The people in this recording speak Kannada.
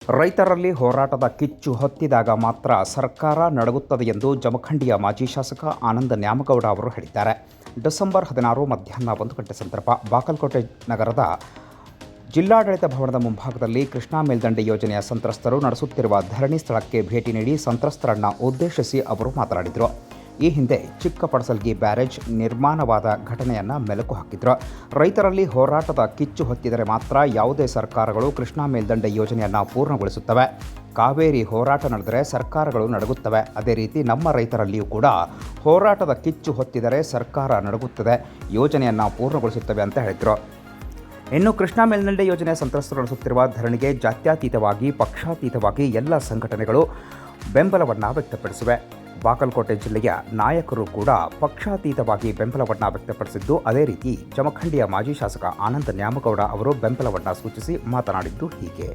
ರೈತರಲ್ಲಿ ಹೋರಾಟದ ಕಿಚ್ಚು ಹೊತ್ತಿದಾಗ ಮಾತ್ರ ಸರ್ಕಾರ ನಡಗುತ್ತದೆ ಎಂದು ಜಮಖಂಡಿಯ ಮಾಜಿ ಶಾಸಕ ಆನಂದ ನ್ಯಾಮಗೌಡ ಅವರು ಹೇಳಿದ್ದಾರೆ. ಡಿಸೆಂಬರ್ 16 ಮಧ್ಯಾಹ್ನ 1 ಗಂಟೆ ಸಂದರ್ಭ ಬಾಗಲಕೋಟೆ ನಗರದ ಜಿಲ್ಲಾಡಳಿತ ಭವನದ ಮುಂಭಾಗದಲ್ಲಿ ಕೃಷ್ಣಾ ಮೇಲ್ದಂಡೆ ಯೋಜನೆಯ ಸಂತ್ರಸ್ತರು ನಡೆಸುತ್ತಿರುವ ಧರಣಿ ಸ್ಥಳಕ್ಕೆ ಭೇಟಿ ನೀಡಿ ಸಂತ್ರಸ್ತರನ್ನು ಉದ್ದೇಶಿಸಿ ಅವರು ಮಾತನಾಡಿದರು. ಈ ಹಿಂದೆ ಚಿಕ್ಕಪಡಸಲ್ಗಿ ಬ್ಯಾರೇಜ್ ನಿರ್ಮಾಣವಾದ ಘಟನೆಯನ್ನು ಮೆಲುಕು ಹಾಕಿದ್ರು. ರೈತರಲ್ಲಿ ಹೋರಾಟದ ಕಿಚ್ಚು ಹೊತ್ತಿದರೆ ಮಾತ್ರ ಯಾವುದೇ ಸರ್ಕಾರಗಳು ಕೃಷ್ಣಾ ಮೇಲ್ದಂಡೆ ಯೋಜನೆಯನ್ನು ಪೂರ್ಣಗೊಳಿಸುತ್ತವೆ. ಕಾವೇರಿ ಹೋರಾಟ ನಡೆದರೆ ಸರ್ಕಾರಗಳು ನಡುಗುತ್ತವೆ. ಅದೇ ರೀತಿ ನಮ್ಮ ರೈತರಲ್ಲಿಯೂ ಕೂಡ ಹೋರಾಟದ ಕಿಚ್ಚು ಹೊತ್ತಿದರೆ ಸರ್ಕಾರ ನಡುಗುತ್ತದೆ, ಯೋಜನೆಯನ್ನು ಪೂರ್ಣಗೊಳಿಸುತ್ತವೆ ಅಂತ ಹೇಳಿದರು. ಇನ್ನು ಕೃಷ್ಣಾ ಮೇಲ್ದಂಡೆ ಯೋಜನೆ ಸಂತ್ರಸ್ತರು ನಡೆಸುತ್ತಿರುವ ಧರಣಿಗೆ ಜಾತ್ಯತೀತವಾಗಿ ಪಕ್ಷಾತೀತವಾಗಿ ಎಲ್ಲ ಸಂಘಟನೆಗಳು ಬೆಂಬಲವನ್ನು ವ್ಯಕ್ತಪಡಿಸಿವೆ. ಬಾಗಲಕೋಟೆ ಜಿಲ್ಲೆಯ ನಾಯಕರು ಕೂಡ ಪಕ್ಷಾತೀತವಾಗಿ ಬೆಂಬಲವನ್ನು ವ್ಯಕ್ತಪಡಿಸಿದ್ದು, ಅದೇ ರೀತಿ ಜಮಖಂಡಿಯ ಮಾಜಿ ಶಾಸಕ ಆನಂದ ನ್ಯಾಮಗೌಡ ಅವರು ಬೆಂಬಲವನ್ನು ಸೂಚಿಸಿ ಮಾತನಾಡಿದ್ದು ಹೀಗೆ.